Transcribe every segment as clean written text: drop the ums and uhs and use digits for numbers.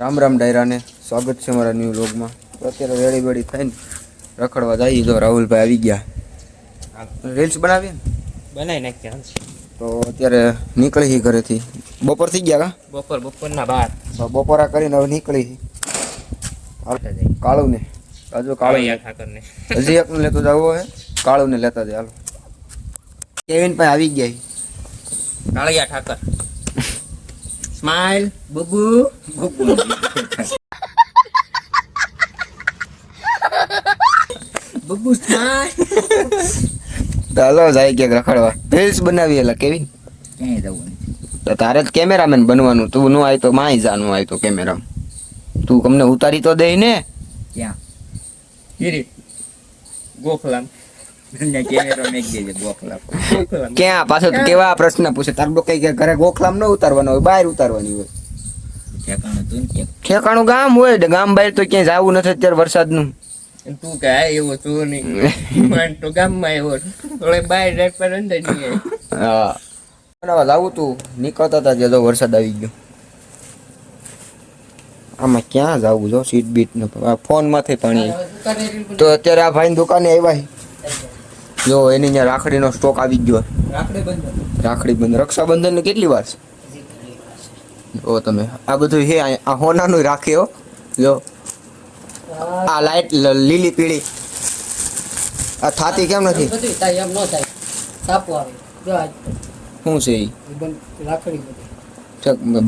રામ રામ ડાયરાને સ્વાગત છે મારા ન્યૂ વ્લોગમાં. અત્યારે રેડી બેડી થઈને રખડવા જઈએ. તો રાહુલભાઈ આવી ગયા, રીલ્સ બનાવીએ ને બનાવી નાખ્યા. તો અત્યારે નીકળી ઘરેથી. બપોર થઈ ગયા કા? બપોરના 12 બપોરા કરીને હવે નીકળી કાળું ને હજુ કાળું હજી એકને લેતો જવો હે, કાળું ને લેતા જાય. હાલો કેવિન ભાઈ આવી ગયા. કાળિયા ઠાકર સ્માઈલ બબુ બબુ બબુ સ્માઈલ. ચાલો જાય ક્યાંક રખડવા. રીલ્સ બનાવી એલા કેવિન. ક્યાંય જવું તો તારે જ કેમેરામેન બનવાનું. તું નું આય તો માય જાનું આય તો કેમેરા તું અમને ઉતારી તો દે ને. ક્યાં હીરી ગોખલામ કેમેરો મેક દેજે. ગોખલામ ક્યાં પાછો કેવા પ્રશ્ન પૂછે? તાર લોકો કઈ ઘરે ગોખલામ ન ઉતારવાનો હોય, બહાર ઉતારવાની હોય. ઠેકાણું તું ને ઠેકાણું ગામ હોય, ગામ બહાર તો ક્યાંય જવું નથી અત્યારે વરસાદનું. તું કે એવો છું નહીં તો ગામમાં એવો થોડે બહાર રાત પર અંદર નહીં. હા લાવું તું નીકળતા હતા ત્યાં તો વરસાદ આવી ગયો. આમાં ક્યાં જવું? જો સીટ બીટ નો ફોન માંથી પાણી. તો અત્યારે આ ભાઈ દુકાને આવ્યા. જો એની ત્યાં રાખડીનો સ્ટોક આવી ગયો. રાખડી બંધ રક્ષાબંધન ને કેટલી વાર છે? ઓ તમે આ બધું હે આ હોનાનું રાખે હો. જો આ લાઈટ લીલી પીળી આ થાતી કેમ નથી? શું છે એ?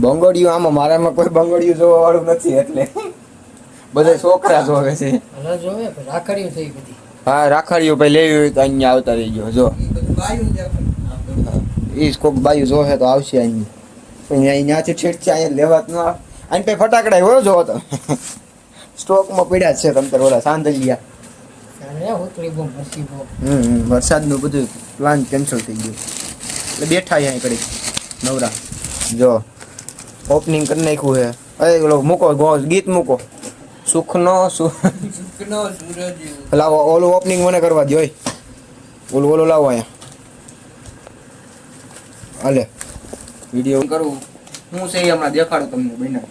બંગડિયું આમાં મારામાં કોઈ બંગડિયું જોવા વાળું નથી એટલે બધા છોકરા જોવે છે. હા રાખડીઓ ભાઈ લેવી હોય તો અહીંયા આવતા રહી ગયો. જો એ કોઈક બાયું જોશે તો આવશે અહીંયા. પણ અહીંયાથી ઠેઠ છે અહીંયા લેવા જ ન આવે. અહીં પછી ફટાકડા હોય જોવો તો સ્ટોકમાં પડ્યા છે. તમ તાર ઓલા સાંદલિયા વરસાદનું બધું પ્લાન કેન્સલ થઈ ગયું એટલે બેઠા અહીંયા કડી નવરા. જો ઓપનિંગ કરી નાખ્યું છે. અરે ઓલો મૂકો ગીત મૂકો. સુખનો લાવો ઓલું ઓપનિંગ મને કરવા દો. ઓલું લાવો અહીંયા. હાલે વિડીયો કરું હું છે હમણાં દેખાડું તમને બન્યા.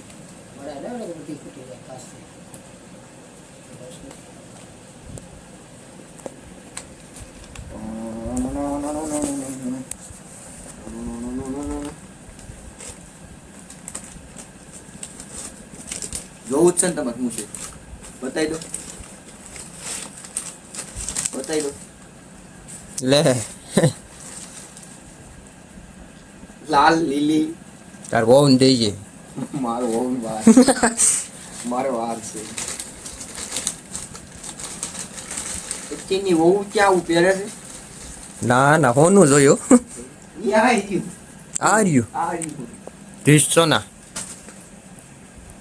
જોવું જ છે ને તમારે? શું છે બતાવી દો, બતાવી દો. લે લાલ લીલી તાર બહુ થઈ છે. મારો ઓન વાર મારો વાર છે. એની વહુ ક્યાં પહેરે છે? ના ના હોનું જોયું. આ રહ્યું ધીસ સોના.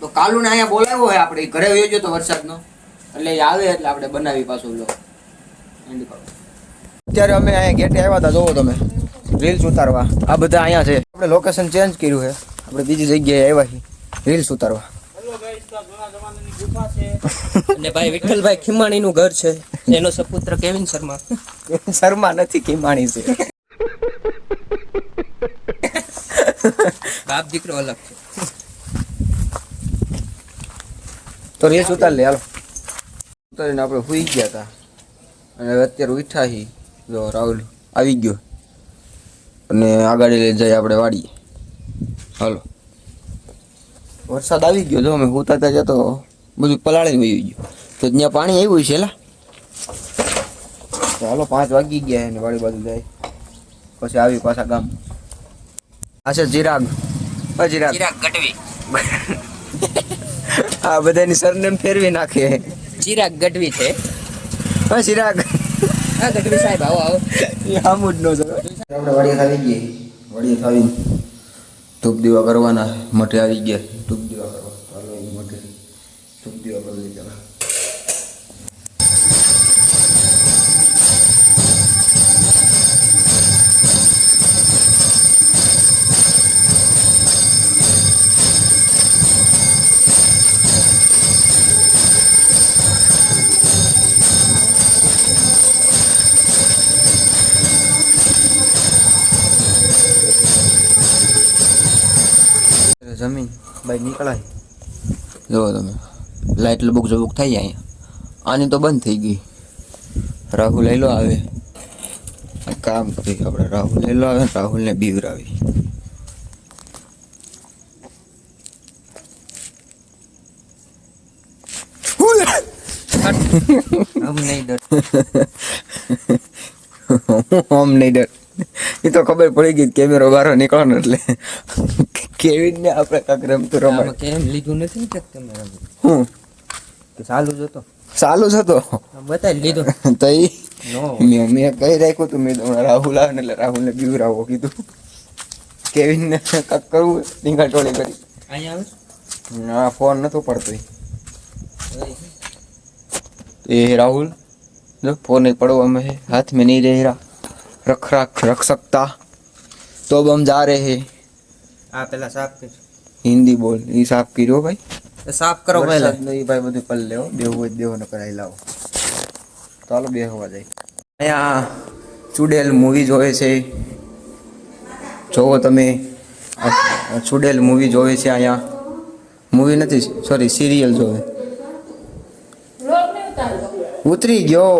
તો કાલુને અહીંયા બોલાવ્યો હોય આપણે ઘરે વયો ગયો તો વરસાદનો એટલે એ આવે એટલે આપણે બનાવી પાછું. લો અત્યારે અમે અહીંયા ગેટે આવ્યા હતા. જોવો તમે રીલ્સ ઉતારવા. આ બધા અહીંયા છે. આપણે લોકેશન ચેન્જ કર્યું છે. આપણે બીજી જગ્યાએ આવ્યા છીએ રીલ્સ ઉતારવા. અને ભાઈ વિઠ્ઠલભાઈ ખીમાણીનું ઘર છે. એનો સપુત્ર કેવિન શર્મા. કેવિન શર્મા નથી, ખીમાણી છે. બાપ દીકરો અલગ છે. તો રીલ્સ ઉતાર લે. હાલો ઉતારીને આપણે સુઈ ગયા હતા અને અત્યારે ઉઠ્યા છીએ. જો રાહુલ આવી ગયો અને આ ગાડી લઈ જાય આપણે વાડીએ. હાલો વરસાદ આવી ગયો. જો અમે ઉતારતા જતો બધું પલાળીને વહી ગયું. તો ત્યાં પાણી આવ્યું છે. એલા હાલો 5 વાગી ગયા અને વાડી બાજુ જાય પછી આવી પાછા ગામ. આ છે ચિરાગ. ચિરાગ ગઢવી. આ બધાની સરનેમ ફેરવી નાખે. ચિરાગ ગઢવી છે. હા ચિરાગ. હા ગઢવી સાહેબ આવો આવો. એ આમું જ ન જરો. આપણે વાડી આવી ગઈ. વાડી આવી ધૂપ દીવા કરવાના. મઠે આવી ગયા ધૂપ દીવા કરવા. ચાલો એ મઠે ધૂપ દીવા કરી લીધા. જમીન ભાઈ નીકળાય જો તમે લાઈટ લબુક ઝબુક થઈ જાય આની તો બંધ થઈ ગઈ. રાહુલ લઈ લો આવે આ કામ કરી આપણે. રાહુલ લઈ લો આવે રાહુલને બીવરાવી. આમ નહીં ડર. આમ નહીં ડર. એ તો ખબર પડી ગઈ કેમેરો બહાર નીકળવાનો એટલે કેવી ને આપણે કાંક રમતું રમાય. આમાં કેમ લીધું નથી ને કેમેરા હું કે ચાલુ જ હતો ચાલુ જ હતો બતાવી લીધો તો ઈ નો મેં કહી રાખ્યું તું મેં હમણાં રાહુલ આવે ને એટલે રાહુલને બીવરાવો કીધું. કેવીનને કાંક કરવું ટીંગા ટોળી કરી. અહીંયા આવે ના ફોન નતો પડતો એ રાहुल जो फोन नहीं पड़ो हमें है हाथ में नहीं रह रहा रख सकता तो अब हम जा रहे हैं. આ પેલા સાફ કર हिंदी बोल ये साफ करो भाई. સાફ કરો પહેલા नहीं भाई બધું કરી લેવો બેહવું જ દેવો ન કરાઈ લાવો. ચાલો બેહવા જાય. અહીંયા ચુડેલ મૂવી જોવે છે. જોવો તમે ચુડેલ મૂવી જોવે છે. અહીંયા મૂવી નથી સોરી સિરિયલ જોવે. ઉતરી ગયો.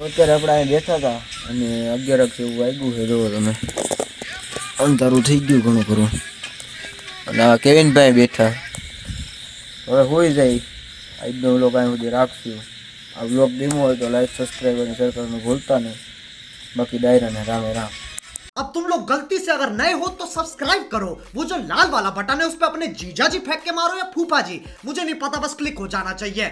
અત્યારે આપણે અહીં બેઠા હતા અને 11 જેવું વાગ્યું છે. જોવો તમે અંધારું થઈ ગયું ઘણું ખરું. અને આ કેવિનભાઈ બેઠા હવે હોઈ જાય. આજનો વ્લોગ અહીં સુધી રાખશું. આ વ્લોગ ગમ્યો હોય તો લાઈક સબસ્ક્રાઈબ અને શેર કરવાનું ભૂલતા નહીં. બાકી ડાયરાને રામે રામ. अब तुम लोग गलती से अगर नए हो तो सब्सक्राइब करो. वो जो लाल वाला बटन है उस पर अपने जीजा जी फेंक के मारो या फूफा जी, मुझे नहीं पता, बस क्लिक हो जाना चाहिए.